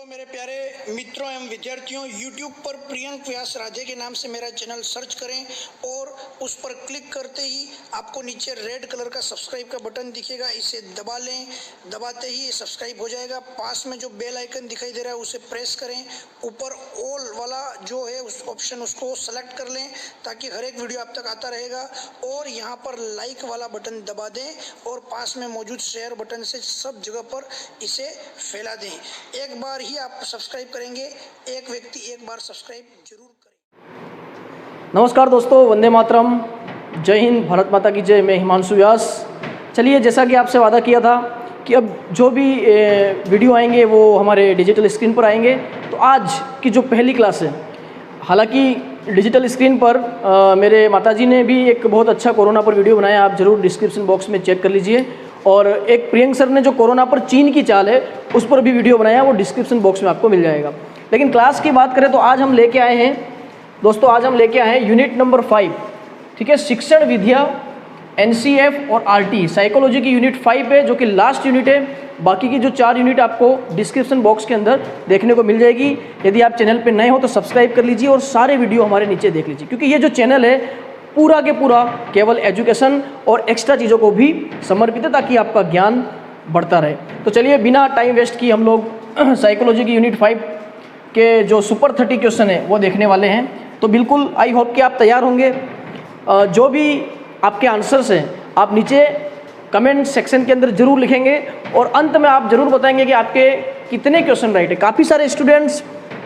मेरे प्यारे मित्रों एवं विद्यार्थियों, YouTube पर प्रियंक व्यास राधे के नाम से मेरा चैनल सर्च करें और उस पर क्लिक करते ही आपको नीचे रेड कलर का सब्सक्राइब का बटन दिखेगा, इसे दबा लें। दबाते ही सब्सक्राइब हो जाएगा। पास में जो बेल आइकन दिखाई दे रहा है उसे प्रेस करें। ऊपर ऑल वाला जो है उस ऑप्शन उसको सेलेक्ट कर लें ताकि हर एक वीडियो आप तक आता रहेगा। और यहाँ पर लाइक वाला बटन दबा दें और पास में मौजूद शेयर बटन से सब जगह पर इसे फैला दें। एक बार ही आप सब्सक्राइब करेंगे, एक व्यक्ति एक बार सब्सक्राइब जरूर करें। नमस्कार दोस्तों, वंदे मातरम, जय हिंद, भारत माता की जय। मैं हिमांशु व्यास। चलिए, जैसा कि आपसे वादा किया था कि अब जो भी वीडियो आएंगे वो हमारे डिजिटल स्क्रीन पर आएंगे। तो आज की जो पहली क्लास है, हालांकि डिजिटल स्क्रीन पर मेरे माताजी ने भी एक बहुत अच्छा कोरोना पर वीडियो बनाया, आप ज़रूर डिस्क्रिप्शन बॉक्स में चेक कर लीजिए। और एक प्रियंक सर ने जो कोरोना पर चीन की चाल है उस पर भी वीडियो बनाया, वो डिस्क्रिप्शन बॉक्स में आपको मिल जाएगा। लेकिन क्लास की बात करें तो आज हम लेके आए हैं दोस्तों, आज हम लेके आए हैं यूनिट नंबर 5, ठीक है। शिक्षण विधियाँ, NCF और RT, साइकोलॉजी की यूनिट 5 है, जो कि लास्ट यूनिट है। बाकी की जो 4 यूनिट आपको डिस्क्रिप्शन बॉक्स के अंदर देखने को मिल जाएगी। यदि आप चैनल पर नए हो तो सब्सक्राइब कर लीजिए और सारे वीडियो हमारे नीचे देख लीजिए, क्योंकि ये जो चैनल है पूरा के पूरा केवल एजुकेशन और एक्स्ट्रा चीज़ों को भी समर्पित है, ताकि आपका ज्ञान बढ़ता रहे। तो चलिए, बिना टाइम वेस्ट की हम लोग साइकोलॉजी की यूनिट 5 के जो सुपर 30 क्वेश्चन है वो देखने वाले हैं। तो बिल्कुल आई होप कि आप तैयार होंगे। जो भी आपके आंसर्स हैं आप नीचे कमेंट सेक्शन के अंदर जरूर लिखेंगे और अंत में आप जरूर बताएंगे कि आपके कितने क्वेश्चन राइट है। काफ़ी सारे स्टूडेंट्स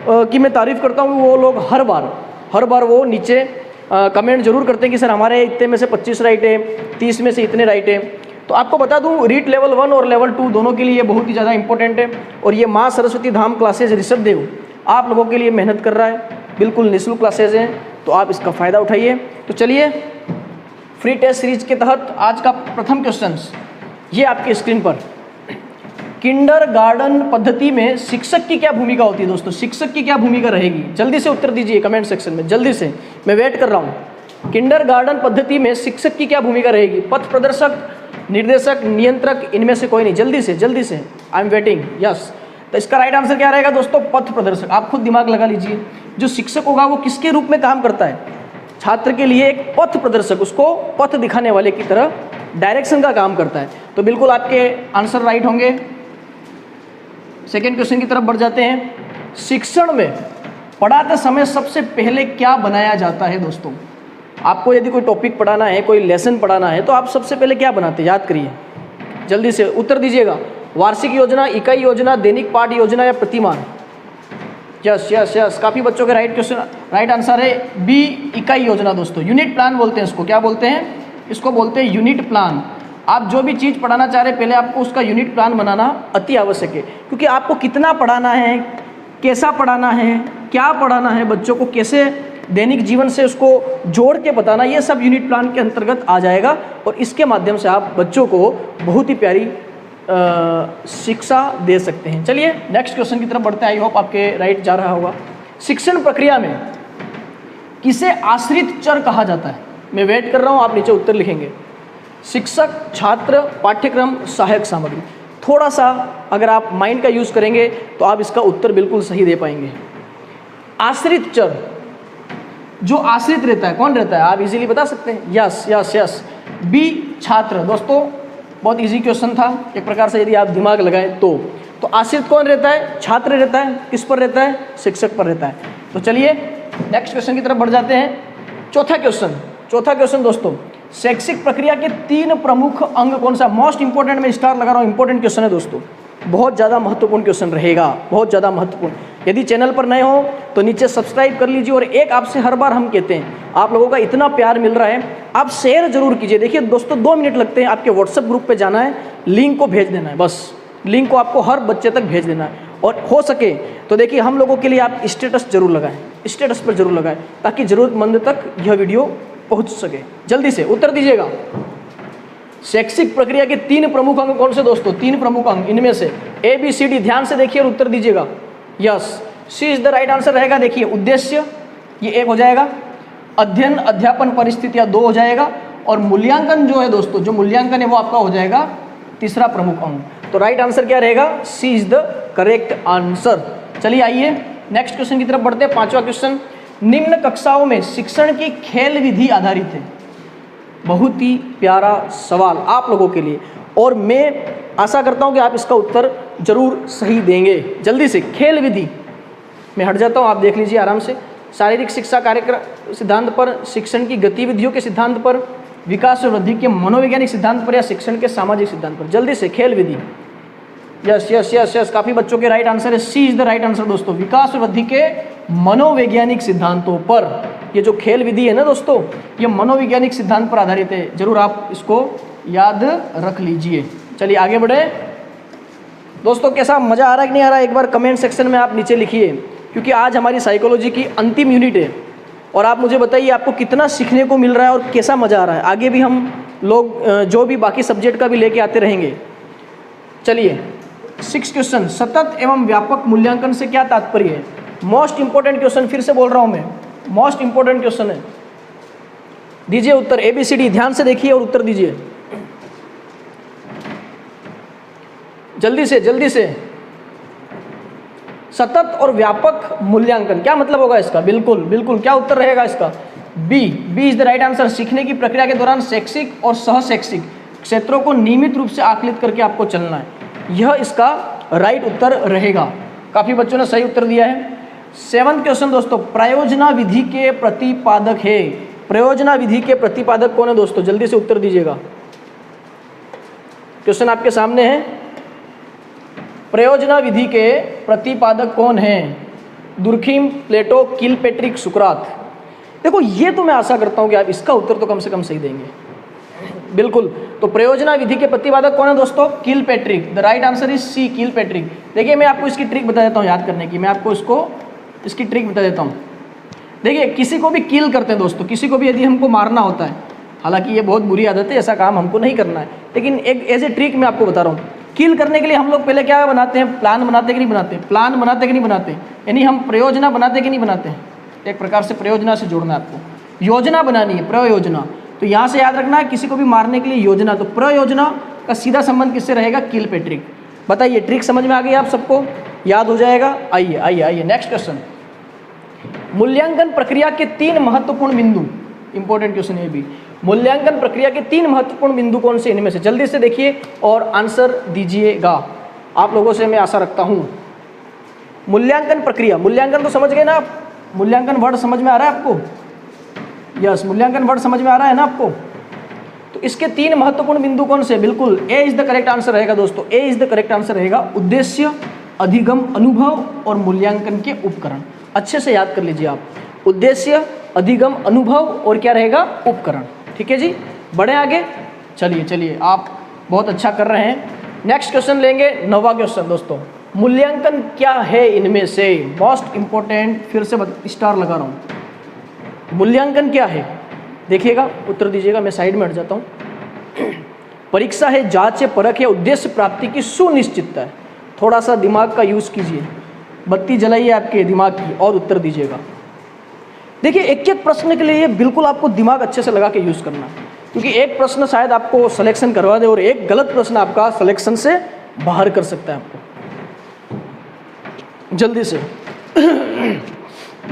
की मैं तारीफ़ करता हूँ, वो लोग हर बार वो नीचे कमेंट जरूर करते हैं कि सर हमारे इतने में से 25 राइट है, 30 में से इतने राइट है। तो आपको बता दूं, रीट लेवल 1 और लेवल 2 दोनों के लिए बहुत ही ज़्यादा इंपॉर्टेंट है। और ये माँ सरस्वती धाम क्लासेज ऋषभ देव आप लोगों के लिए मेहनत कर रहा है, बिल्कुल निःशुल्क क्लासेज हैं, तो आप इसका फ़ायदा उठाइए। तो चलिए, फ्री टेस्ट सीरीज के तहत आज का प्रथम क्वेश्चन ये आपकी स्क्रीन पर। किंडरगार्टन पद्धति में शिक्षक की क्या भूमिका होती है दोस्तों? शिक्षक की क्या भूमिका रहेगी? जल्दी से उत्तर दीजिए कमेंट सेक्शन में, जल्दी से, मैं वेट कर रहा हूँ। किंडरगार्टन पद्धति में शिक्षक की क्या भूमिका रहेगी? पथ प्रदर्शक, निर्देशक, नियंत्रक, इनमें से कोई नहीं। जल्दी से आई एम वेटिंग। यस, तो इसका राइट आंसर क्या रहेगा दोस्तों? पथ प्रदर्शक। आप खुद दिमाग लगा लीजिए, जो शिक्षक होगा वो किसके रूप में काम करता है? छात्र के लिए एक पथ प्रदर्शक, उसको पथ दिखाने वाले की तरह डायरेक्शन का काम करता है। तो बिल्कुल आपके आंसर राइट होंगे। सेकेंड क्वेश्चन की तरफ बढ़ जाते हैं। शिक्षण में पढ़ाते समय सबसे पहले क्या बनाया जाता है दोस्तों? आपको यदि कोई टॉपिक पढ़ाना है, कोई लेसन पढ़ाना है, तो आप सबसे पहले क्या बनाते हैं? याद करिए, जल्दी से उत्तर दीजिएगा। वार्षिक योजना, इकाई योजना, दैनिक पाठ योजना या प्रतिमान? यस, काफ़ी बच्चों के राइट आंसर है बी, इकाई योजना दोस्तों। यूनिट प्लान बोलते हैं इसको। क्या बोलते हैं? इसको बोलते हैं यूनिट प्लान। आप जो भी चीज़ पढ़ाना चाह रहे हैं, पहले आपको उसका यूनिट प्लान बनाना अति आवश्यक है, क्योंकि आपको कितना पढ़ाना है, कैसा पढ़ाना है, क्या पढ़ाना है, बच्चों को कैसे दैनिक जीवन से उसको जोड़ के बताना, ये सब यूनिट प्लान के अंतर्गत आ जाएगा। और इसके माध्यम से आप बच्चों को बहुत ही प्यारी शिक्षा दे सकते हैं। चलिए नेक्स्ट क्वेश्चन की तरफ बढ़ते हैं। आई होप आपके राइट जा रहा होगा। शिक्षण प्रक्रिया में किसे आश्रित चर कहा जाता है? मैं वेट कर रहा हूँ, आप नीचे उत्तर लिखेंगे। शिक्षक, छात्र, पाठ्यक्रम, सहायक सामग्री। थोड़ा सा अगर आप माइंड का यूज़ करेंगे तो आप इसका उत्तर बिल्कुल सही दे पाएंगे। आश्रित चर, जो आश्रित रहता है, कौन रहता है? आप इजीली बता सकते हैं। यस, बी, छात्र। दोस्तों बहुत इजी क्वेश्चन था एक प्रकार से, यदि आप दिमाग लगाएं तो आश्रित कौन रहता है? छात्र रहता है। किस पर रहता है? शिक्षक पर रहता है। तो चलिए नेक्स्ट क्वेश्चन की तरफ बढ़ जाते हैं। चौथा क्वेश्चन दोस्तों, शैक्षिक प्रक्रिया के 3 प्रमुख अंग कौन सा? मोस्ट इंपॉर्टेंट, में स्टार लगा रहा हूँ, इंपॉर्टेंट क्वेश्चन है दोस्तों, बहुत ज़्यादा महत्वपूर्ण क्वेश्चन रहेगा, बहुत ज़्यादा महत्वपूर्ण। यदि चैनल पर नए हो तो नीचे सब्सक्राइब कर लीजिए। और एक आपसे हर बार हम कहते हैं, आप लोगों का इतना प्यार मिल रहा है, आप शेयर जरूर कीजिए। देखिए दोस्तों, 2 मिनट लगते हैं, आपके व्हाट्सएप ग्रुप पे जाना है, लिंक को भेज देना है, बस लिंक को आपको हर बच्चे तक भेज देना है। और हो सके तो देखिए, हम लोगों के लिए आप स्टेटस जरूर लगाएं, स्टेटस पर जरूर लगाएं, ताकि ज़रूरतमंद तक यह वीडियो पहुँच सके। जल्दी से उत्तर दीजिएगा। शैक्षिक प्रक्रिया के 3 प्रमुख अंग कौन से दोस्तों? 3 प्रमुख अंग, इनमें से ABCD ध्यान से देखिए और उत्तर दीजिएगा। Yes, C is the right answer रहेगा। देखिए, उद्देश्य ये 1 हो जाएगा, अध्ययन अध्यापन परिस्थितियाँ 2 हो जाएगा, और मूल्यांकन जो है दोस्तों, जो मूल्यांकन है वो आपका हो जाएगा 3रा प्रमुख अंग। तो राइट आंसर क्या रहेगा? सी इज द करेक्ट आंसर। चलिए आइए नेक्स्ट क्वेश्चन की तरफ बढ़ते हैं। 5वां क्वेश्चन, निम्न कक्षाओं में शिक्षण की खेल विधि आधारित है। बहुत ही प्यारा सवाल आप लोगों के लिए, और मैं आशा करता हूं कि आप इसका उत्तर जरूर सही देंगे। जल्दी से, खेल विधि मैं हट जाता हूं, आप देख लीजिए आराम से। शारीरिक शिक्षा कार्यक्रम सिद्धांत पर, शिक्षण की गतिविधियों के सिद्धांत पर, विकास और वृद्धि के मनोवैज्ञानिक सिद्धांत पर, या शिक्षण के सामाजिक सिद्धांत पर। जल्दी से, खेल विधि। यस यस यस यस, काफी बच्चों के राइट आंसर है, सी इज द राइट आंसर दोस्तों। विकास और वृद्धि के मनोवैज्ञानिक सिद्धांतों पर, ये जो खेल विधि है ना दोस्तों, ये मनोवैज्ञानिक सिद्धांत पर आधारित है। जरूर आप इसको याद रख लीजिए। चलिए आगे बढ़े दोस्तों। कैसा मजा आ रहा है कि नहीं आ रहा है, एक बार कमेंट सेक्शन में आप नीचे लिखिए, क्योंकि आज हमारी साइकोलॉजी की अंतिम यूनिट है। और आप मुझे बताइए आपको कितना सीखने को मिल रहा है और कैसा मजा आ रहा है। आगे भी हम लोग जो भी बाकी सब्जेक्ट का भी लेके आते रहेंगे। चलिए 6 क्वेश्चन, सतत एवं व्यापक मूल्यांकन से क्या तात्पर्य है। मोस्ट इंपॉर्टेंट क्वेश्चन, फिर से बोल रहा हूं मैं, मोस्ट इंपॉर्टेंट क्वेश्चन है। दीजिए उत्तर, ABCD ध्यान से देखिए और उत्तर दीजिए जल्दी से जल्दी से। सतत और व्यापक मूल्यांकन क्या मतलब होगा इसका। बिल्कुल बिल्कुल, क्या उत्तर रहेगा इसका। B is the right answer. सीखने की प्रक्रिया के दौरान शैक्षिक और सहशैक्षिक क्षेत्रों को नियमित रूप से आकलित करके आपको चलना है, यह इसका राइट उत्तर रहेगा। काफी बच्चों ने सही उत्तर दिया है। 7वां क्वेश्चन दोस्तों, प्रयोजना विधि के प्रतिपादक है। प्रयोजना विधि के प्रतिपादक कौन है दोस्तों, जल्दी से उत्तर दीजिएगा। क्वेश्चन आपके सामने है, प्रयोजना विधि के प्रतिपादक कौन हैं। दुर्खिम, प्लेटो, किलपेट्रिक, सुकरात। देखो ये तो मैं आशा करता हूं कि आप इसका उत्तर तो कम से कम सही देंगे। बिल्कुल, तो प्रयोजना विधि के प्रतिपादक कौन है दोस्तों, Kilpatrick. The right answer is C, Kilpatrick. देखिए मैं आपको इसकी ट्रिक बता देता हूँ याद करने की, मैं आपको इसकी ट्रिक बता देता हूँ। देखिए किसी को भी किल करते हैं दोस्तों, किसी को भी यदि हमको मारना होता है, हालांकि ये बहुत बुरी आदत है, ऐसा काम हमको नहीं करना है, लेकिन एक एज ए ट्रिक मैं आपको बता रहा हूँ। किल करने के लिए हम लोग पहले क्या बनाते हैं, प्लान बनाते कि नहीं बनाते, प्लान बनाते कि नहीं बनाते, यानी हम प्रयोजना बनाते कि नहीं बनाते। एक प्रकार से प्रयोजना से जोड़ना है आपको, योजना बनानी है, प्रयोजना। तो यहाँ से याद रखना है किसी को भी मारने के लिए योजना, तो प्रयोजना का सीधा संबंध किससे रहेगा, किलपेट्रिक। बताइए ट्रिक समझ में आ गई आप सबको, याद हो जाएगा। आइए आइए आइए नेक्स्ट क्वेश्चन, मूल्यांकन प्रक्रिया के 3 महत्वपूर्ण बिंदु। इंपॉर्टेंट क्वेश्चन है भी, मूल्यांकन प्रक्रिया के 3 महत्वपूर्ण बिंदु कौन से, इनमें से जल्दी से देखिए और आंसर दीजिएगा। आप लोगों से मैं आशा रखता हूं। मूल्यांकन प्रक्रिया, मूल्यांकन तो समझ गए ना आप, मूल्यांकन वर्ड समझ में आ रहा है आपको। यस, मूल्यांकन वर्ड समझ में आ रहा है ना आपको। तो इसके 3 महत्वपूर्ण बिंदु कौन से, बिल्कुल A is the correct answer रहेगा दोस्तों। ए इज द करेक्ट आंसर रहेगा। उद्देश्य, अधिगम, अनुभव और मूल्यांकन के उपकरण। अच्छे से याद कर लीजिए आप, उद्देश्य, अधिगम, अनुभव और क्या रहेगा, उपकरण। ठीक है जी, बढ़े आगे। चलिए चलिए, आप बहुत अच्छा कर रहे हैं। नेक्स्ट क्वेश्चन लेंगे, 9वां क्वेश्चन दोस्तों, मूल्यांकन क्या है इनमें से। मोस्ट इंपॉर्टेंट, फिर से स्टार लगा रहा हूं। मूल्यांकन क्या है, देखिएगा, उत्तर दीजिएगा। मैं साइड में हट जाता हूं। परीक्षा है, जांच है, परख है, उद्देश्य प्राप्ति की सुनिश्चितता है। थोड़ा सा दिमाग का यूज कीजिए, बत्ती जलाइए आपके दिमाग की और उत्तर दीजिएगा। देखिए एक एक प्रश्न के लिए बिल्कुल आपको दिमाग अच्छे से लगा के यूज करना है, क्योंकि एक प्रश्न शायद आपको सिलेक्शन करवा दे और एक गलत प्रश्न आपका सिलेक्शन से बाहर कर सकता है आपको। जल्दी से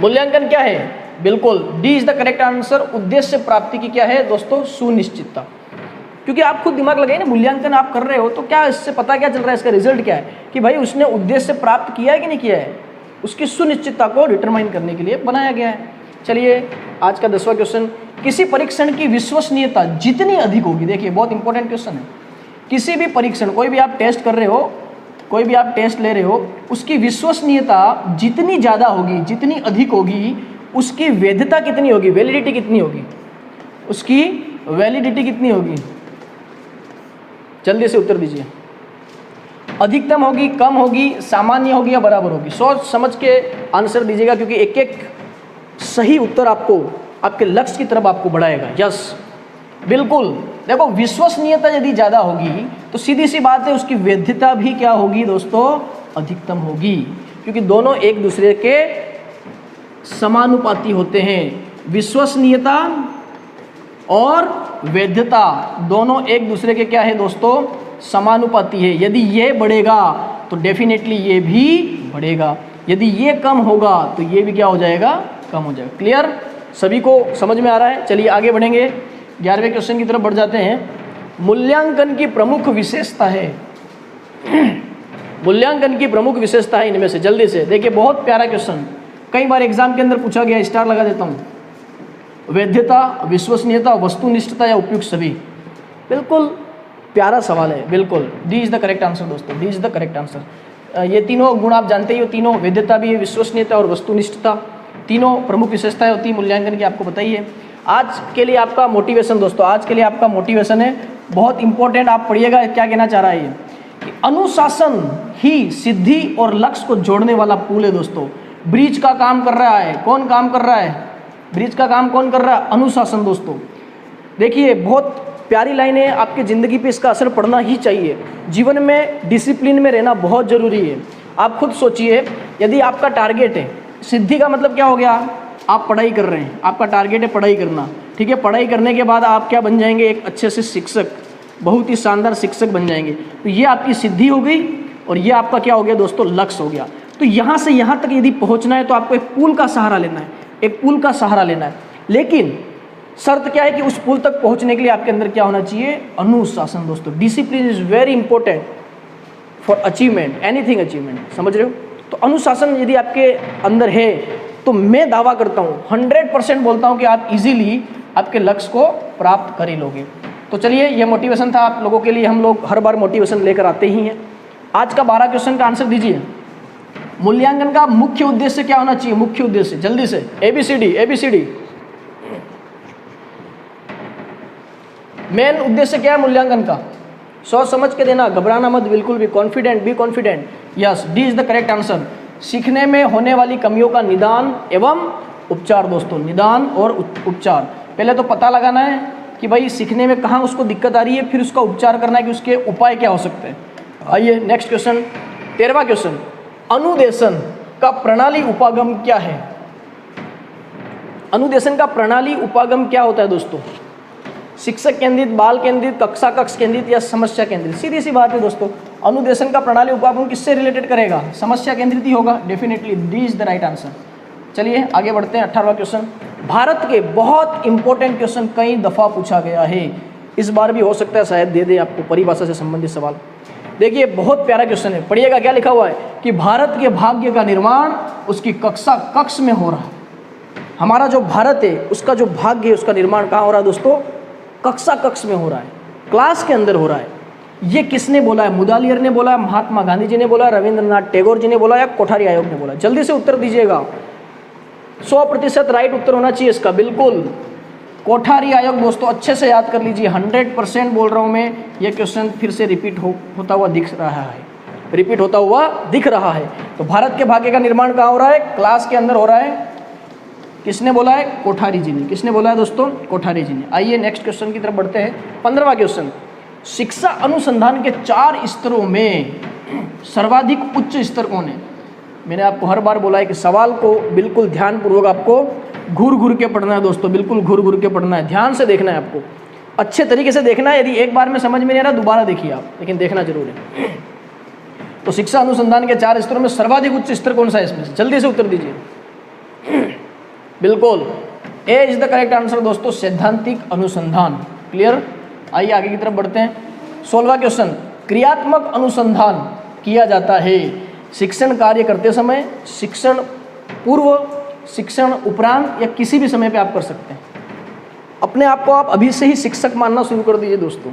मूल्यांकन क्या है, बिल्कुल D is the correct answer. उद्देश्य प्राप्ति की क्या है दोस्तों, सुनिश्चितता। क्योंकि आप खुद दिमाग लगाइए ना, मूल्यांकन आप कर रहे हो तो क्या इससे पता क्या चल रहा है, इसका रिजल्ट क्या है कि भाई उसने उद्देश्य प्राप्त किया है कि नहीं किया है, उसकी सुनिश्चितता को डिटरमाइन करने के लिए बनाया गया है। चलिए आज का 10वां क्वेश्चन, किसी परीक्षण की विश्वसनीयता जितनी अधिक होगी, देखिए बहुत इंपॉर्टेंट क्वेश्चन है। किसी भी परीक्षण, कोई भी आप टेस्ट कर रहे हो, कोई भी आप टेस्ट ले रहे हो, उसकी विश्वसनीयता जितनी ज़्यादा होगी, जितनी अधिक होगी, उसकी वैधता कितनी होगी, वैलिडिटी कितनी होगी, उसकी वैलिडिटी कितनी होगी, जल्दी से उत्तर दीजिए। अधिकतम होगी, कम होगी, सामान्य होगी या बराबर होगी। सोच समझ के आंसर दीजिएगा, क्योंकि एक एक सही उत्तर आपको आपके लक्ष्य की तरफ आपको बढ़ाएगा। यस बिल्कुल, देखो विश्वसनीयता यदि ज़्यादा होगी तो सीधी सी बात है उसकी वैधता भी क्या होगी दोस्तों, अधिकतम होगी, क्योंकि दोनों एक दूसरे के समानुपाती होते हैं। विश्वसनीयता और वैधता दोनों एक दूसरे के क्या है दोस्तों, समानुपाती है। यदि ये बढ़ेगा तो डेफिनेटली ये भी बढ़ेगा। यदि ये कम होगा तो ये भी क्या हो जाएगा, कम हो जाएगा। क्लियर, सभी को समझ में आ रहा है। चलिए आगे बढ़ेंगे, 11वें क्वेश्चन की तरफ बढ़ जाते हैं। मूल्यांकन की प्रमुख विशेषता है, मूल्यांकन की प्रमुख विशेषता है इनमें से, जल्दी से देखिए, बहुत प्यारा क्वेश्चन, कई बार एग्जाम के अंदर पूछा गया, स्टार लगा देता हूँ। वैधता, विश्वसनीयता, वस्तुनिष्ठता या उपयुक्त सभी। बिल्कुल प्यारा सवाल है, बिल्कुल D is the correct answer दोस्तों, D is the correct answer. ये तीनों गुण आप जानते ही हो, तीनों, वैधता भी है, विश्वसनीयता और वस्तुनिष्ठता, तीनों प्रमुख विशेषताएं होती है मूल्यांकन की, आपको पता ही है। आज के लिए आपका मोटिवेशन दोस्तों, आज के लिए आपका मोटिवेशन है बहुत इंपॉर्टेंट, आप पढ़िएगा क्या कहना चाह रहा है ये, कि अनुशासन ही सिद्धि और लक्ष्य को जोड़ने वाला पुल है दोस्तों। ब्रिज का काम कर रहा है, कौन काम कर रहा है, ब्रिज का काम कौन कर रहा है, अनुशासन दोस्तों। देखिए बहुत प्यारी लाइन है, आपकी ज़िंदगी पे इसका असर पड़ना ही चाहिए। जीवन में डिसिप्लिन में रहना बहुत ज़रूरी है। आप खुद सोचिए, यदि आपका टारगेट है, सिद्धि का मतलब क्या हो गया, आप पढ़ाई कर रहे हैं, आपका टारगेट है पढ़ाई करना, ठीक है, पढ़ाई करने के बाद आप क्या बन जाएंगे, एक अच्छे से शिक्षक, बहुत ही शानदार शिक्षक बन जाएंगे, तो ये आपकी सिद्धि हो गई और ये आपका क्या हो गया दोस्तों, लक्ष्य हो गया। तो यहाँ से यहाँ तक यदि पहुँचना है तो आपको एक पुल का सहारा लेना है, एक पुल का सहारा लेना है। लेकिन शर्त क्या है कि उस पुल तक पहुँचने के लिए आपके अंदर क्या होना चाहिए, अनुशासन दोस्तों। Discipline is very important for achievement, anything achievement, समझ रहे हो। तो अनुशासन यदि आपके अंदर है तो मैं दावा करता हूँ, 100% बोलता हूँ कि आप इजीली आपके लक्ष्य को प्राप्त कर ही लोगे। तो चलिए, ये मोटिवेशन था आप लोगों के लिए, हम लोग हर बार मोटिवेशन लेकर आते ही हैं। आज का 12 क्वेश्चन का आंसर दीजिए। मूल्यांकन का मुख्य उद्देश्य क्या होना चाहिए, मुख्य उद्देश्य, जल्दी से, ABCD, ABCD। मेन उद्देश्य क्या है मूल्यांकन का, सोच समझ के देना, घबराना मत, बिल्कुल भी confident, be confident. Yes, D is the correct answer. सीखने में होने वाली कमियों का निदान एवं उपचार दोस्तों, निदान और उपचार। पहले तो पता लगाना है कि भाई सीखने में कहाँ उसको दिक्कत आ रही है, फिर उसका उपचार करना है कि उसके उपाय क्या हो सकते हैं। आइए नेक्स्ट क्वेश्चन, 13वां क्वेश्चन, अनुदेशन का प्रणाली उपागम क्या है। अनुदेशन का प्रणाली उपागम क्या होता है दोस्तों, शिक्षक केंद्रित, बाल केंद्रित, कक्षा कक्ष केंद्रित या समस्या केंद्रित। सीधी सी बात है दोस्तों, अनुदेशन का प्रणाली उपागम किससे रिलेटेड करेगा, समस्या केंद्रित ही होगा, definitely D is the right answer. चलिए आगे बढ़ते हैं, 18वां क्वेश्चन। भारत के बहुत इंपॉर्टेंट क्वेश्चन कई दफ़ा पूछा गया है, इस बार भी हो सकता है शायद दे दे आपको परिभाषा से संबंधित सवाल। देखिए बहुत प्यारा क्वेश्चन है, पढ़िएगा क्या लिखा हुआ है कि भारत के भाग्य का निर्माण उसकी कक्षा कक्ष में हो रहा है। हमारा जो भारत है उसका जो भाग्य है उसका निर्माण कहाँ हो रहा है दोस्तों, कक्षा कक्ष में हो रहा है, क्लास के अंदर हो रहा है। ये किसने बोला है, मुदालियर ने बोला है, महात्मा गांधी जी ने बोला है, रविंद्रनाथ टैगोर जी ने बोला या कोठारी आयोग ने बोला। जल्दी से उत्तर दीजिएगा, 100% राइट उत्तर होना चाहिए इसका, बिल्कुल कोठारी आयोग दोस्तों, अच्छे से याद कर लीजिए, 100% बोल रहा हूँ मैं। ये क्वेश्चन फिर से रिपीट होता हुआ दिख रहा है, रिपीट होता हुआ दिख रहा है। तो भारत के भाग्य का निर्माण कहाँ हो रहा है, क्लास के अंदर हो रहा है। किसने बोला है, कोठारी जी ने। किसने बोला है दोस्तों, कोठारी जी ने। आइए नेक्स्ट क्वेश्चन की तरफ बढ़ते हैं, 15वां क्वेश्चन। शिक्षा अनुसंधान के 4 स्तरों में सर्वाधिक उच्च स्तर कौन है। मैंने आपको हर बार बोला है कि सवाल को बिल्कुल ध्यानपूर्वक आपको घूर घूर के पढ़ना है दोस्तों, बिल्कुल घूर घूर के पढ़ना है, ध्यान से देखना है आपको, अच्छे तरीके से देखना है। यदि एक बार में समझ में नहीं आ रहा दोबारा देखिए आप, लेकिन देखना जरूर है। तो शिक्षा अनुसंधान के 4 स्तरों में सर्वाधिक उच्च स्तर कौन सा है इसमें से, जल्दी से उत्तर दीजिए। बिल्कुल A is the correct answer दोस्तों, सैद्धांतिक अनुसंधान। क्लियर, आइए आगे की तरफ बढ़ते हैं। 16वां क्वेश्चन, क्रियात्मक अनुसंधान किया जाता है शिक्षण कार्य करते समय, शिक्षण पूर्व, शिक्षण उपरांत या किसी भी समय पे आप कर सकते हैं। अपने आप को आप अभी से ही शिक्षक मानना शुरू कर दीजिए दोस्तों।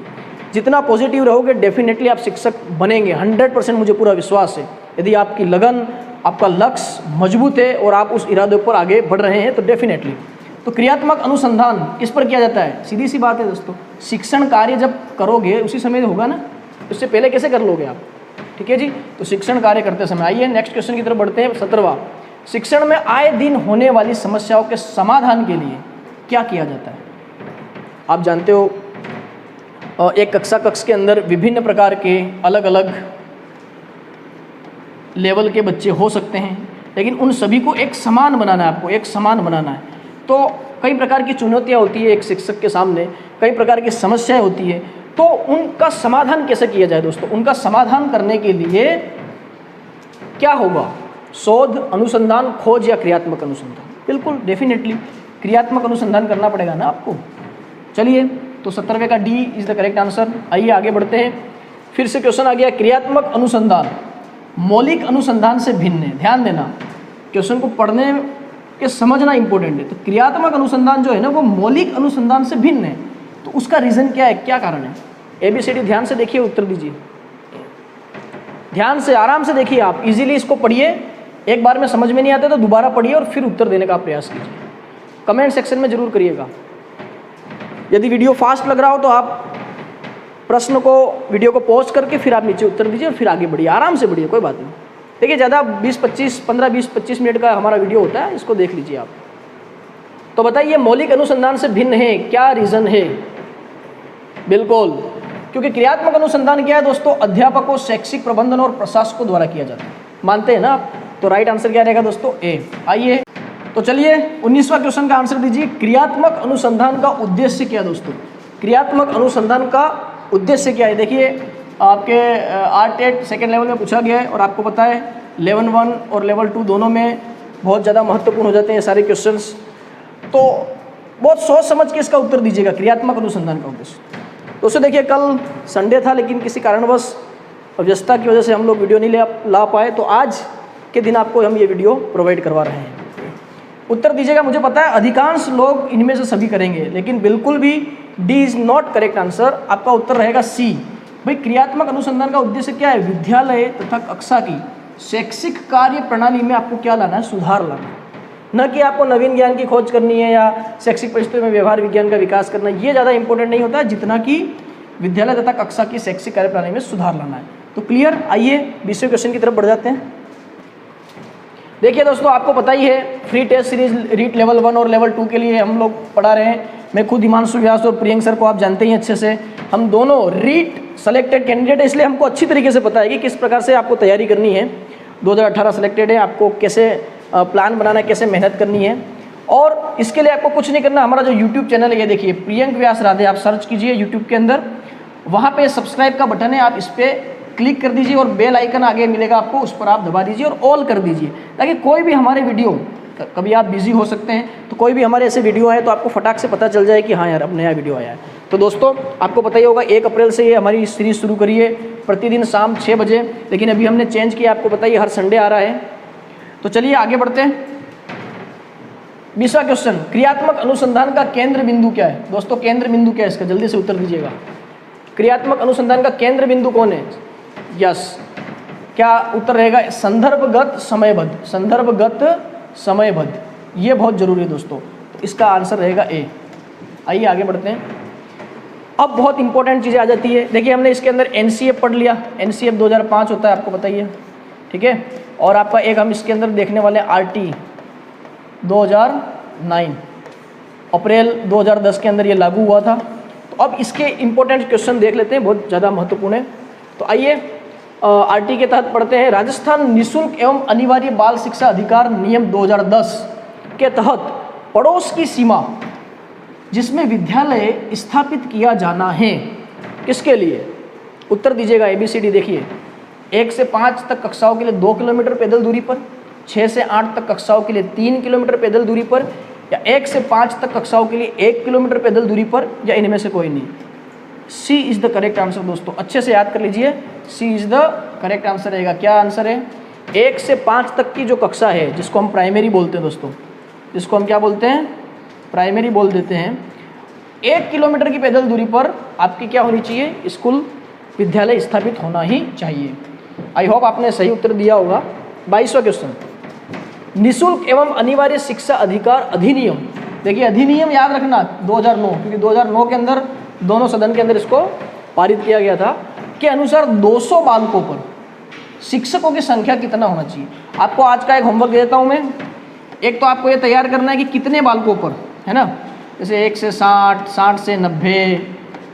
जितना पॉजिटिव रहोगे डेफिनेटली आप शिक्षक बनेंगे, 100% मुझे पूरा विश्वास है। यदि आपकी लगन, आपका लक्ष्य मजबूत है और आप उस इरादे पर आगे बढ़ रहे हैं तो डेफिनेटली। तो क्रियात्मक अनुसंधान किस पर किया जाता है, सीधी सी बात है दोस्तों, शिक्षण कार्य जब करोगे उसी समय होगा ना, उससे पहले कैसे कर लोगे आप, ठीक है जी। तो शिक्षण कार्य करते समय। आइए नेक्स्ट क्वेश्चन की तरफ बढ़ते हैं, 17वां। शिक्षण में आए दिन होने वाली समस्याओं के समाधान के लिए क्या किया जाता है। आप जानते हो एक कक्षा कक्ष के अंदर विभिन्न प्रकार के अलग अलग लेवल के बच्चे हो सकते हैं, लेकिन उन सभी को एक समान बनाना है, आपको एक समान बनाना है। तो कई प्रकार की चुनौतियाँ होती है एक शिक्षक के सामने, कई प्रकार की समस्याएं होती है, तो उनका समाधान कैसे किया जाए दोस्तों। उनका समाधान करने के लिए क्या होगा, शोध, अनुसंधान, खोज या क्रियात्मक अनुसंधान? बिल्कुल डेफिनेटली क्रियात्मक अनुसंधान करना पड़ेगा ना आपको। चलिए, तो 70वें का D is the correct answer. आइए आगे बढ़ते हैं। फिर से क्वेश्चन आ गया, क्रियात्मक अनुसंधान मौलिक अनुसंधान से भिन्न है। ध्यान देना, क्वेश्चन को पढ़ने के समझना इंपॉर्टेंट है। तो क्रियात्मक अनुसंधान जो है ना वो मौलिक अनुसंधान से भिन्न है, तो उसका रीज़न क्या है, क्या कारण है? ABCD ध्यान से देखिए, उत्तर दीजिए। ध्यान से आराम से देखिए, आप इजीली इसको पढ़िए। एक बार में समझ में नहीं आता तो दोबारा पढ़िए और फिर उत्तर देने का प्रयास कीजिए। कमेंट सेक्शन में जरूर करिएगा। यदि वीडियो फास्ट लग रहा हो तो आप प्रश्न को, वीडियो को पॉज करके फिर आप नीचे उत्तर दीजिए और फिर आगे बढ़िए, आराम से बढ़िए, कोई बात नहीं। देखिए ज़्यादा 15-20-25 मिनट का हमारा वीडियो होता है, इसको देख लीजिए आप। तो बताइए मौलिक अनुसंधान से भिन्न है, क्या रीज़न है? बिल्कुल, क्योंकि क्रियात्मक अनुसंधान क्या है दोस्तों, अध्यापकों, शैक्षिक प्रबंधन और प्रशासकों द्वारा किया जाता है। मानते हैं ना आप? तो राइट आंसर क्या रहेगा दोस्तों, ए। आइए, तो चलिए 19वां क्वेश्चन का आंसर दीजिए। क्रियात्मक अनुसंधान का उद्देश्य क्या है दोस्तों? क्रियात्मक अनुसंधान का उद्देश्य क्या है? देखिए आपके R-TET सेकेंड लेवल में पूछा गया है और आपको पता है लेवल 1 और लेवल 2 दोनों में बहुत ज़्यादा महत्वपूर्ण हो जाते हैं सारे क्वेश्चंस। तो बहुत सोच समझ के इसका उत्तर दीजिएगा, क्रियात्मक अनुसंधान का उद्देश्य। दोस्तों देखिए, कल संडे था लेकिन किसी कारणवश व्यस्तता की वजह से हम लोग वीडियो नहीं ला पाए, तो आज के दिन आपको हम ये वीडियो प्रोवाइड करवा रहे हैं। उत्तर दीजिएगा। मुझे पता है अधिकांश लोग इनमें से सभी करेंगे, लेकिन बिल्कुल भी D is not correct answer. आपका उत्तर रहेगा सी। भाई क्रियात्मक अनुसंधान का उद्देश्य क्या है? विद्यालय तथा कक्षा की शैक्षिक कार्य प्रणाली में आपको क्या लाना है? सुधार लाना है। न कि आपको नवीन ज्ञान की खोज करनी है या शैक्षिक परिस्थितियों में व्यवहार विज्ञान का विकास करना, ये ज़्यादा इंपॉर्टेंट नहीं होता है जितना कि विद्यालय तथा कक्षा की शैक्षिक कार्य प्रणाली में सुधार लाना है। तो क्लियर? आइए 20वें क्वेश्चन की तरफ बढ़ जाते हैं। देखिए दोस्तों, आपको पता ही है free test series REET level 1 और लेवल 2 के लिए हम लोग पढ़ा रहे हैं। मैं खुद हिमांशु व्यास और प्रियंक सर को आप जानते ही अच्छे से। हम दोनों रीट सेलेक्टेड कैंडिडेट है, इसलिए हमको अच्छी तरीके से पता है कि किस प्रकार से आपको तैयारी करनी है। 2018 सेलेक्टेड है, आपको कैसे प्लान बनाना है, कैसे मेहनत करनी है। और इसके लिए आपको कुछ नहीं करना, हमारा जो यूट्यूब चैनल है ये देखिए, प्रियंक व्यास राधे, आप सर्च कीजिए यूट्यूब के अंदर। वहाँ पे सब्सक्राइब का बटन है, आप इस पर क्लिक कर दीजिए और बेल आइकन आगे मिलेगा आपको, उस पर आप दबा दीजिए और ऑल कर दीजिए, ताकि कोई भी हमारे वीडियो, कभी आप बिजी हो सकते हैं तो कोई भी हमारे ऐसे वीडियो आए तो आपको फटाक से पता चल जाए कि हाँ यार अब नया वीडियो आया है। तो दोस्तों आपको पता ही होगा 1 अप्रैल से ये हमारी सीरीज शुरू करी है, प्रतिदिन शाम 6 बजे, लेकिन अभी हमने चेंज किया, आपको पता ही हर संडे आ रहा है। तो चलिए आगे बढ़ते हैं। 20वां क्वेश्चन, क्रियात्मक अनुसंधान का केंद्र बिंदु क्या है? दोस्तों केंद्र बिंदु क्या है इसका? जल्दी से उत्तर दीजिएगा। क्रियात्मक अनुसंधान का केंद्र बिंदु कौन है? यस, क्या उत्तर रहेगा? संदर्भगत समयबद्ध। संदर्भगत समयबद्ध, ये बहुत जरूरी है दोस्तों, तो इसका आंसर रहेगा ए। आइए आगे बढ़ते हैं। अब बहुत इंपॉर्टेंट चीज़ें आ जाती है। देखिए हमने इसके अंदर NCF पढ़ लिया, NCF 2005 होता है, आपको बताइए, ठीक है। और आपका एक हम इसके अंदर देखने वाले RT 2009, अप्रैल 2010 के अंदर ये लागू हुआ था। तो अब इसके इंपॉर्टेंट क्वेश्चन देख लेते हैं, बहुत ज़्यादा महत्वपूर्ण है। तो आइए RT के तहत पढ़ते हैं। राजस्थान निःशुल्क एवं अनिवार्य बाल शिक्षा अधिकार नियम 2010 के तहत पड़ोस की सीमा जिसमें विद्यालय स्थापित किया जाना है, किसके लिए? उत्तर दीजिएगा। ABCD देखिए, 1 से 5 तक कक्षाओं के लिए 2 किलोमीटर पैदल दूरी पर, 6 से 8 तक कक्षाओं के लिए 3 किलोमीटर पैदल दूरी पर, या 1 से 5 तक कक्षाओं के लिए 1 किलोमीटर पैदल दूरी पर, या इनमें से कोई नहीं। सी इज़ द करेक्ट आंसर दोस्तों, अच्छे से याद कर लीजिए, सी इज़ द करेक्ट आंसर रहेगा। क्या आंसर है? 1 से 5 तक की जो कक्षा है, जिसको हम प्राइमरी बोलते हैं दोस्तों, जिसको हम क्या बोलते हैं? प्राइमरी बोल देते हैं। 1 किलोमीटर की पैदल दूरी पर आपकी क्या होनी चाहिए? स्कूल, विद्यालय स्थापित होना ही चाहिए। आई होप आपने सही उत्तर दिया होगा। 22वां क्वेश्चन, निःशुल्क एवं अनिवार्य शिक्षा अधिकार अधिनियम। देखिए अधिनियम याद रखना 2009, क्योंकि 2009 के अंदर दोनों सदन के अंदर इसको पारित किया गया था, के अनुसार 200 बालकों पर शिक्षकों की संख्या कितना होना चाहिए। आपको आज का एक होमवर्क दे देता हूँ मैं। एक तो आपको ये तैयार करना है कि कितने बालकों पर, है ना, जैसे 1 से 60, 60 से 90,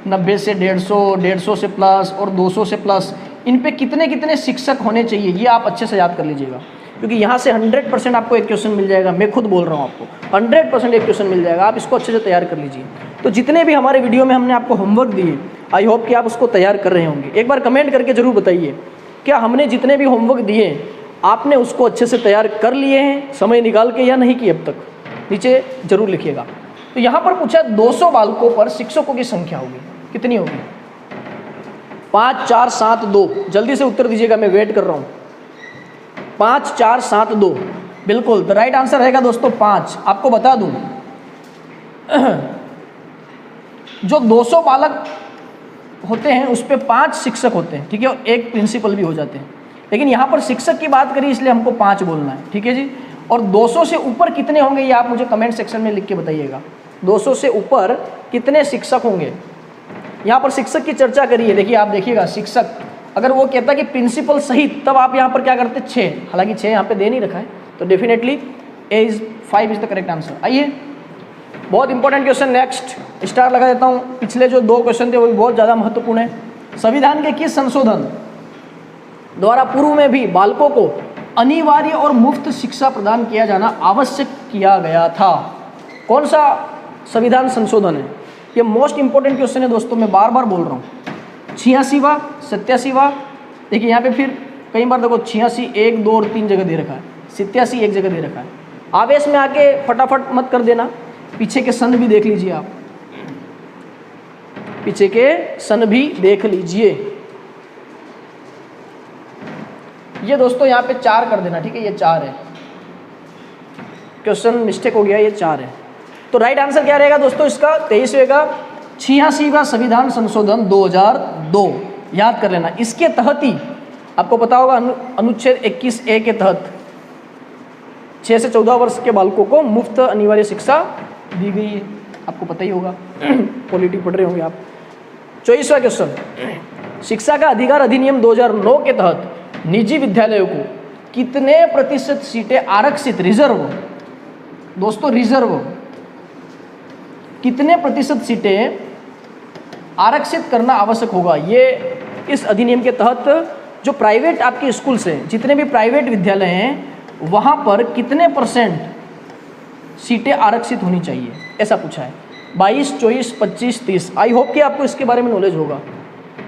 90 से 150, 150 से प्लस और 200 से प्लस, इन पे कितने कितने शिक्षक होने चाहिए, ये आप अच्छे से याद कर लीजिएगा, क्योंकि यहाँ से 100% आपको एक क्वेश्चन मिल जाएगा। मैं खुद बोल रहा हूँ आपको 100% एक क्वेश्चन मिल जाएगा, आप इसको अच्छे से तैयार कर लीजिए। तो जितने भी हमारे वीडियो में हमने आपको होमवर्क दिए, आई होप कि आप उसको तैयार कर रहे होंगे। एक बार कमेंट करके जरूर बताइए, क्या हमने जितने भी होमवर्क दिए आपने उसको अच्छे से तैयार कर लिए हैं समय निकाल के या नहीं किए अब तक, नीचे जरूर लिखिएगा। तो यहाँ पर पूछा 200 बालकों पर शिक्षकों की संख्या होगी, कितनी होगी? 5 4 7 2, जल्दी से उत्तर दीजिएगा, मैं वेट कर रहा हूँ। 5 4 7 2, बिल्कुल द राइट आंसर रहेगा दोस्तों 5। आपको बता दूं जो 200 बालक होते हैं उस पे 5 शिक्षक होते हैं, ठीक है, और 1 प्रिंसिपल भी हो जाते हैं, लेकिन यहाँ पर शिक्षक की बात करी इसलिए हमको 5 बोलना है, ठीक है जी। और 200 से ऊपर कितने होंगे ये आप मुझे कमेंट सेक्शन में लिख के बताइएगा। 200 से ऊपर कितने शिक्षक होंगे? यहाँ पर शिक्षक की चर्चा करिए, देखिए आप देखिएगा, शिक्षक अगर वो कहता कि प्रिंसिपल सहित, तब आप यहाँ पर क्या करते? 6, हालांकि 6 यहाँ पे दे नहीं रखा है, तो definitely 5 is the correct answer. आइए बहुत इंपॉर्टेंट क्वेश्चन, नेक्स्ट स्टार लगा देता हूँ। पिछले जो 2 क्वेश्चन थे वो भी बहुत ज़्यादा महत्वपूर्ण है। संविधान के किस संशोधन द्वारा पूर्व में भी बालकों को अनिवार्य और मुफ्त शिक्षा प्रदान किया जाना आवश्यक किया गया था? कौन सा संविधान संशोधन है? ये मोस्ट इंपॉर्टेंट क्वेश्चन है दोस्तों, मैं बार बार बोल रहा हूँ। 86वां, 87वां, देखिए यहाँ पे फिर कई बार देखो 86 1 2 और 3 जगह दे रखा है, 87 एक जगह दे रखा है। आवेश में आके फटाफट मत कर देना, पीछे के सन भी देख लीजिए आप, पीछे के सन भी देख लीजिए। ये दोस्तों यहाँ पे 4 कर देना, ठीक है, ये 4 है, क्वेश्चन मिस्टेक हो गया, ये 4 है। तो राइट आंसर क्या रहेगा दोस्तों इसका? 23वें का 86वां संविधान संशोधन 2002, याद कर लेना। इसके तहत ही आपको पता होगा अनुच्छेद 21A के तहत 6 से 14 वर्ष के बालकों को मुफ्त अनिवार्य शिक्षा दी गई है, आपको पता ही होगा, पॉलिटी पढ़ रहे होंगे आप। 24वां क्वेश्चन, शिक्षा का अधिकार अधिनियम 2009 के तहत निजी विद्यालयों को कितने प्रतिशत सीटें आरक्षित, रिजर्व, दोस्तों रिजर्व, कितने प्रतिशत सीटें आरक्षित करना आवश्यक होगा? ये इस अधिनियम के तहत जो प्राइवेट आपके स्कूल से, जितने भी प्राइवेट विद्यालय हैं वहाँ पर कितने % सीटें आरक्षित होनी चाहिए, ऐसा पूछा है। 22, 24, 25, 30। आई होप कि आपको इसके बारे में नॉलेज होगा।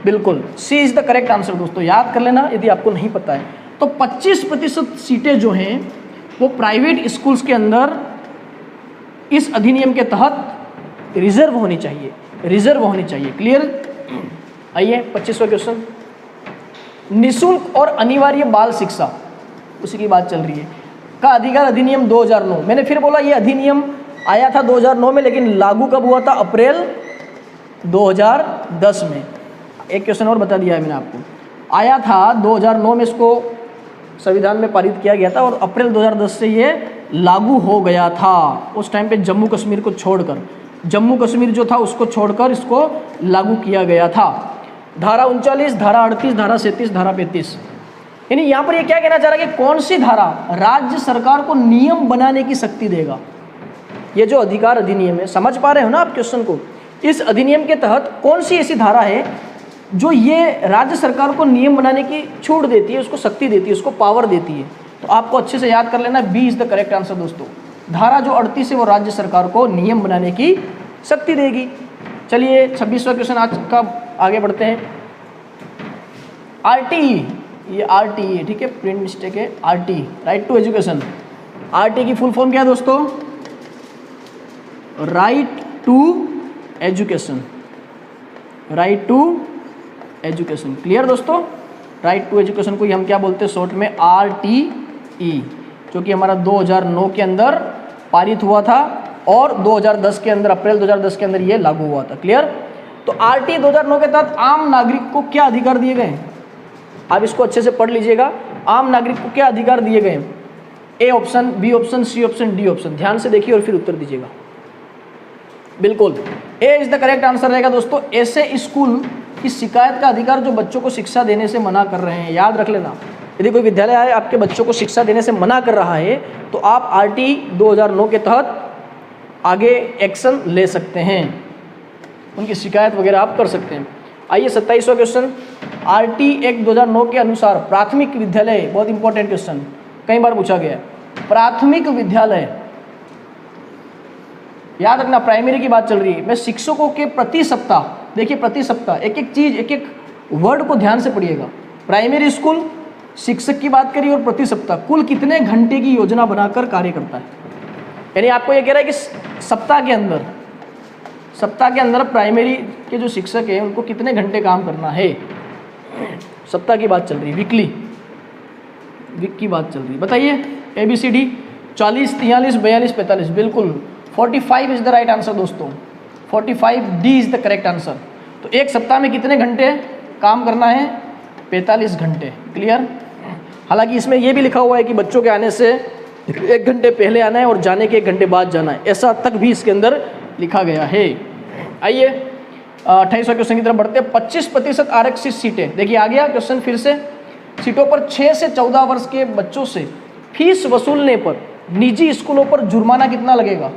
बिल्कुल सी इज़ द करेक्ट आंसर दोस्तों, याद कर लेना यदि आपको नहीं पता है तो। 25% सीटें जो हैं वो प्राइवेट स्कूल्स के अंदर इस अधिनियम के तहत रिजर्व होनी चाहिए, रिजर्व होनी चाहिए। क्लियर? आइए 25वां क्वेश्चन, निःशुल्क और अनिवार्य बाल शिक्षा, उसी की बात चल रही है, का अधिकार अधिनियम 2009। मैंने फिर बोला ये अधिनियम आया था 2009 में, लेकिन लागू कब हुआ था? अप्रैल 2010 में। एक क्वेश्चन और बता दिया है मैंने आपको, आया था 2009 में, इसको संविधान में पारित किया गया था और अप्रैल 2010 से ये लागू हो गया था। उस टाइम पे जम्मू कश्मीर को छोड़कर, जम्मू कश्मीर जो था उसको छोड़कर इसको लागू किया गया था। धारा 39, धारा 38, धारा 37, धारा 35। यानी यहाँ पर ये क्या कहना चाह रहा है कि कौन सी धारा राज्य सरकार को नियम बनाने की शक्ति देगा? ये जो अधिकार अधिनियम है, समझ पा रहे हो ना आप क्वेश्चन को? इस अधिनियम के तहत कौन सी ऐसी धारा है जो ये राज्य सरकार को नियम बनाने की छूट देती है, उसको शक्ति देती है, उसको पावर देती है? तो आपको अच्छे से याद कर लेना, B is the correct answer दोस्तों। धारा जो 38 है वो राज्य सरकार को नियम बनाने की शक्ति देगी। चलिए 26वां क्वेश्चन आज का आगे बढ़ते हैं। RTE, ये RTE है, ठीक है, प्रिंट मिस्टेक है, RTE, right to education. RTE की फुल फॉर्म क्या है दोस्तों? Right to education, right to education. Clear दोस्तों? राइट टू एजुकेशन को ही हम क्या बोलते हैं शॉर्ट में? RTE, जो कि हमारा 2009 के अंदर पारित हुआ था और 2010 के अंदर, अप्रैल 2010 के अंदर ये लागू हुआ था। क्लियर? तो RTE 2009 के तहत आम नागरिक को क्या अधिकार दिए गए? आप इसको अच्छे से पढ़ लीजिएगा। आम नागरिक को क्या अधिकार दिए गए? A option, B option, C option, D option. ध्यान से देखिए और फिर उत्तर दीजिएगा। बिल्कुल A is the correct answer रहेगा दोस्तों। ऐसे स्कूल की शिकायत का अधिकार जो बच्चों को शिक्षा देने से मना कर रहे हैं, याद रख लेना। यदि कोई विद्यालय आए आपके बच्चों को शिक्षा देने से मना कर रहा है तो आप RTE 2009 के तहत आगे एक्शन ले सकते हैं, उनकी शिकायत वगैरह आप कर सकते हैं। आइए 27वां क्वेश्चन, RTE एक्ट 2009 के अनुसार प्राथमिक विद्यालय, बहुत इंपॉर्टेंट क्वेश्चन, कई बार पूछा गया है। प्राथमिक विद्यालय, याद रखना प्राइमरी की बात चल रही है। मैं शिक्षकों के प्रति सप्ताह, देखिए प्रति सप्ताह एक एक चीज, एक एक वर्ड को ध्यान से पढ़िएगा। प्राइमरी स्कूल शिक्षक की बात करिए और प्रति सप्ताह कुल कितने घंटे की योजना बनाकर कार्य करता है। यानी आपको ये कह रहा है कि सप्ताह के अंदर प्राइमरी के जो शिक्षक हैं उनको कितने घंटे काम करना है। सप्ताह की बात चल रही है, वीक की बात चल रही है। बताइए ABCD 40, 43, 42, 45, बिल्कुल 45 इज द राइट आंसर दोस्तों। 45D is the correct answer. तो एक सप्ताह में कितने घंटे काम करना है? 45 घंटे। क्लियर? हालांकि इसमें यह भी लिखा हुआ है कि बच्चों के आने से 1 घंटे पहले आना है और जाने के 1 घंटे बाद जाना है, ऐसा तक भी इसके अंदर लिखा गया है। आइए 28वां क्वेश्चन की तरफ बढ़ते हैं। 25% आरक्षित सीटें। देखिए आ गया क्वेश्चन फिर से। सीटों पर 6 से 14 वर्ष के बच्चों से फीस वसूलने पर निजी स्कूलों पर जुर्माना कितना लगेगा?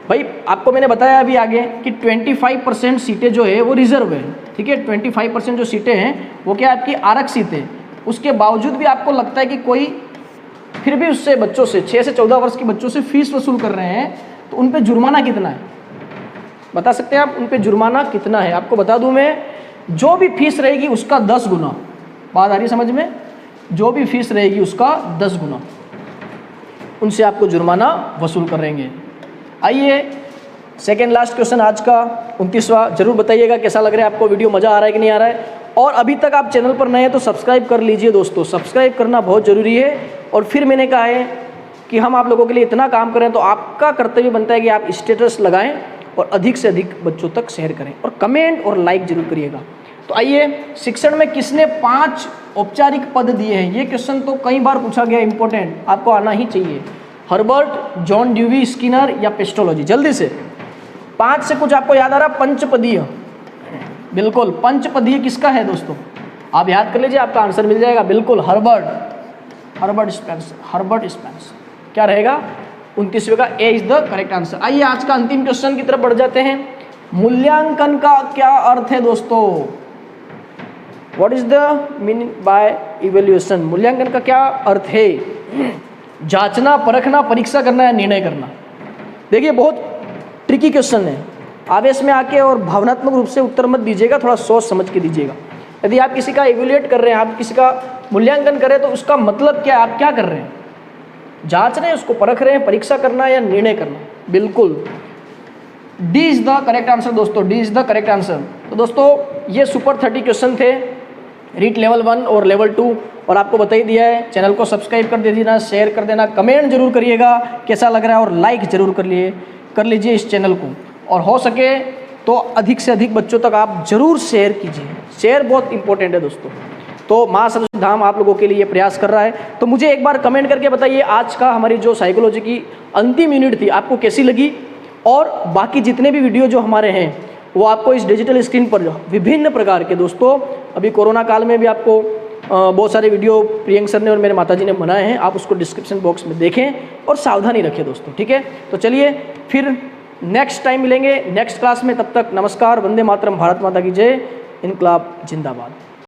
भाई आपको मैंने बताया अभी आगे कि 25% सीटें जो है वो रिजर्व है, ठीक है। 25% जो सीटें हैं वो क्या आपकी आरक्षित है। उसके बावजूद भी आपको लगता है कि कोई फिर भी उससे बच्चों से 6 से 14 वर्ष के बच्चों से फीस वसूल कर रहे हैं, तो उन पे जुर्माना कितना है? बता सकते हैं आप उन पे जुर्माना कितना है? आपको बता दूं मैं, जो भी फीस रहेगी उसका 10 गुना। बात आ रही है समझ में? जो भी फीस रहेगी उसका 10 गुना उनसे आपको जुर्माना वसूल करेंगे। आइए सेकेंड लास्ट क्वेश्चन आज का 29वां। जरूर बताइएगा कैसा लग रहा है आपको, वीडियो मज़ा आ रहा है कि नहीं आ रहा है। और अभी तक आप चैनल पर नए हैं तो सब्सक्राइब कर लीजिए दोस्तों, सब्सक्राइब करना बहुत ज़रूरी है। और फिर मैंने कहा है कि हम आप लोगों के लिए इतना काम करें तो आपका कर्तव्य बनता है कि आप स्टेटस लगाएं और अधिक से अधिक बच्चों तक शेयर करें और कमेंट और लाइक जरूर करिएगा। तो आइए, शिक्षण में किसने 5 औपचारिक पद दिए हैं? ये क्वेश्चन तो कई बार पूछा गया, इंपॉर्टेंट, आपको आना ही चाहिए। हर्बर्ट, जॉन ड्यूवी, स्किनर या पेस्टोलॉजी? जल्दी से 5 से कुछ आपको याद आ रहा? पंचपदीय, बिल्कुल पंचपदीय किसका है दोस्तों? आप याद कर लीजिए, आपका आंसर मिल जाएगा। बिल्कुल हर्बर्ट स्पेंसर। क्या रहेगा? 29वें का ए इज द करेक्ट आंसर। आइए आज का अंतिम क्वेश्चन की तरफ बढ़ जाते हैं। मूल्यांकन का क्या अर्थ है दोस्तों? What is the meaning bye evaluation? मूल्यांकन का क्या अर्थ है? जांचना, परखना, परीक्षा करना या निर्णय करना? देखिए बहुत ट्रिकी क्वेश्चन है, आवेश में आके और भावनात्मक रूप से उत्तर मत दीजिएगा, थोड़ा सोच समझ के दीजिएगा। यदि आप किसी का इवेल्युएट कर रहे हैं, आप किसी का मूल्यांकन कर रहे हैं, तो उसका मतलब क्या है? आप क्या कर रहे हैं? जांच रहे हैं, उसको परख रहे हैं, परीक्षा करना या निर्णय करना? बिल्कुल D is the correct answer दोस्तों, D is the correct answer. तो दोस्तों ये सुपर 30 क्वेश्चन थे, रीट लेवल 1 और लेवल 2, और आपको बता ही दिया है। चैनल को सब्सक्राइब कर देना, शेयर कर देना, कमेंट जरूर करिएगा कैसा लग रहा है, और लाइक जरूर कर लीजिए इस चैनल को, और हो सके तो अधिक से अधिक बच्चों तक आप जरूर शेयर कीजिए। शेयर बहुत इंपॉर्टेंट है दोस्तों। तो माँ सरस्वती धाम आप लोगों के लिए प्रयास कर रहा है। तो मुझे एक बार कमेंट करके बताइए आज का हमारी जो साइकोलॉजी की अंतिम यूनिट थी आपको कैसी लगी, और बाकी जितने भी वीडियो जो हमारे हैं वो आपको इस डिजिटल स्क्रीन पर विभिन्न प्रकार के, दोस्तों अभी कोरोना काल में भी आपको बहुत सारे वीडियो प्रियंक सर ने और मेरे माताजी ने बनाए हैं, आप उसको डिस्क्रिप्शन बॉक्स में देखें और सावधानी रखें दोस्तों, ठीक है। तो चलिए फिर नेक्स्ट टाइम मिलेंगे नेक्स्ट क्लास में, तब तक नमस्कार, वंदे मातरम, भारत माता की जय, इनकलाब जिंदाबाद।